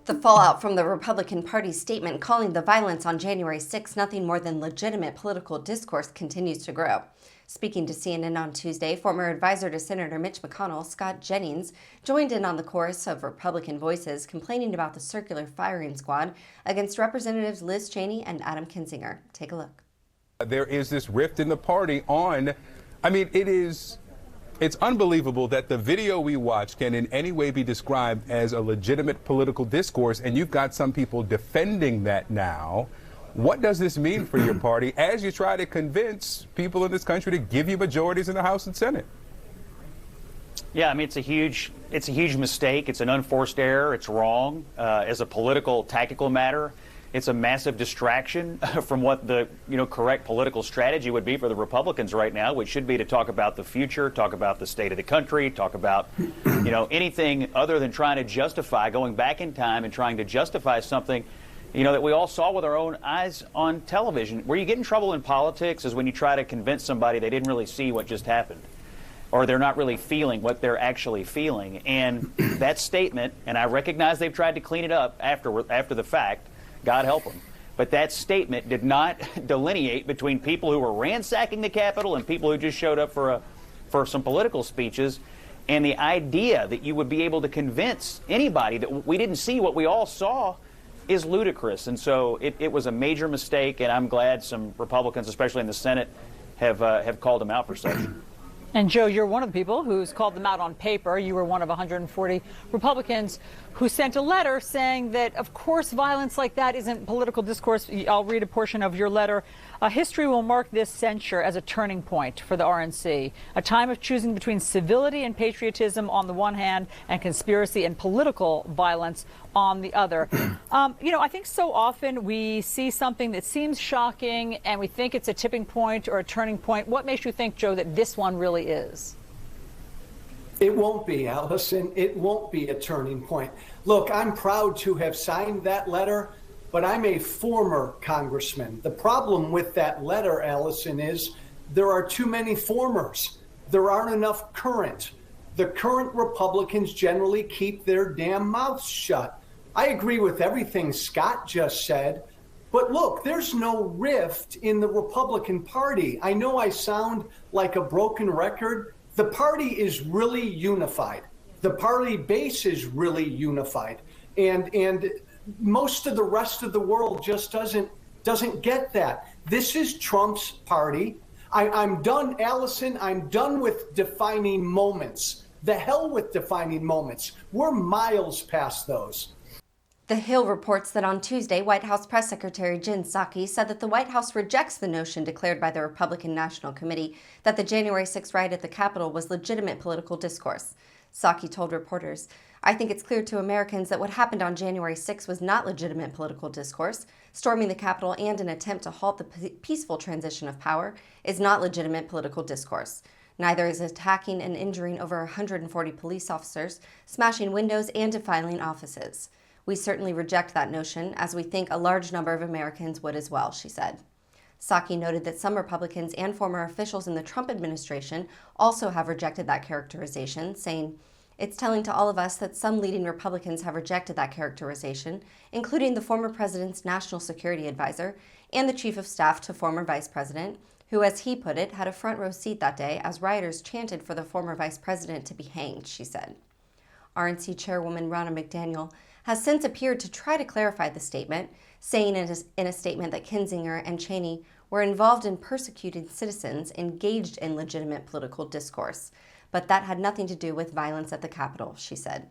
The fallout from the Republican Party's statement calling the violence on January 6 nothing more than legitimate political discourse continues to grow. Speaking to CNN on Tuesday, former advisor to Senator Mitch McConnell, Scott Jennings, joined in on the chorus of Republican voices complaining about the circular firing squad against Representatives Liz Cheney and Adam Kinzinger. Take a look. There is this rift in the party on, it's unbelievable that the video we watch can in any way be described as a legitimate political discourse, and you've got some people defending that now. What does this mean for your party as you try to convince people in this country to give you majorities in the House and Senate? Yeah, I mean, it's a huge mistake. It's an unforced error. It's wrong. As a political, tactical matter, it's a massive distraction from what the correct political strategy would be for the Republicans right now, which should be to talk about the future, talk about the state of the country, talk about anything other than trying to justify going back in time and trying to justify something that we all saw with our own eyes on television. Where you get in trouble in politics is when you try to convince somebody they didn't really see what just happened, or they're not really feeling what they're actually feeling. And that statement, and I recognize they've tried to clean it up after the fact, God help them, but that statement did not delineate between people who were ransacking the Capitol and people who just showed up for some political speeches. And the idea that you would be able to convince anybody that we didn't see what we all saw is ludicrous. And so it was a major mistake, and I'm glad some Republicans, especially in the Senate, have called them out for such. And Joe, you're one of the people who's called them out on paper. You were one of 140 Republicans who sent a letter saying that, of course, violence like that isn't political discourse. I'll read a portion of your letter. History will mark this censure as a turning point for the RNC, a time of choosing between civility and patriotism on the one hand and conspiracy and political violence on the other. I think so often we see something that seems shocking and we think it's a tipping point or a turning point. What makes you think, Joe, that this one really is? It won't be, Allison. It won't be a turning point. Look, I'm proud to have signed that letter, but I'm a former congressman. The problem with that letter, Allison, is there are too many formers. There aren't enough current. The current Republicans generally keep their damn mouths shut. I agree with everything Scott just said, but look, there's no rift in the Republican Party. I know I sound like a broken record. The party is really unified. The party base is really unified. And most of the rest of the world just doesn't get that. This is Trump's party. I'm done, Allison. I'm done with defining moments. The hell with defining moments. We're miles past those. The Hill reports that on Tuesday, White House Press Secretary Jen Psaki said that the White House rejects the notion declared by the Republican National Committee that the January 6th riot at the Capitol was legitimate political discourse. Psaki told reporters, "I think it's clear to Americans that what happened on January 6th was not legitimate political discourse. Storming the Capitol and an attempt to halt the peaceful transition of power is not legitimate political discourse. Neither is attacking and injuring over 140 police officers, smashing windows, and defiling offices. We certainly reject that notion, as we think a large number of Americans would as well," she said. Psaki noted that some Republicans and former officials in the Trump administration also have rejected that characterization, saying, "It's telling to all of us that some leading Republicans have rejected that characterization, including the former president's national security advisor and the chief of staff to former vice president, who, as he put it, had a front row seat that day as rioters chanted for the former vice president to be hanged," she said. RNC Chairwoman Ronna McDaniel has since appeared to try to clarify the statement, saying in a statement that Kinzinger and Cheney were involved in persecuting citizens engaged in legitimate political discourse. But that had nothing to do with violence at the Capitol, she said.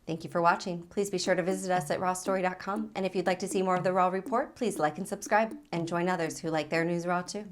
Thank you for watching. Please be sure to visit us at rawstory.com. And if you'd like to see more of the Raw Report, please like and subscribe and join others who like their news raw too.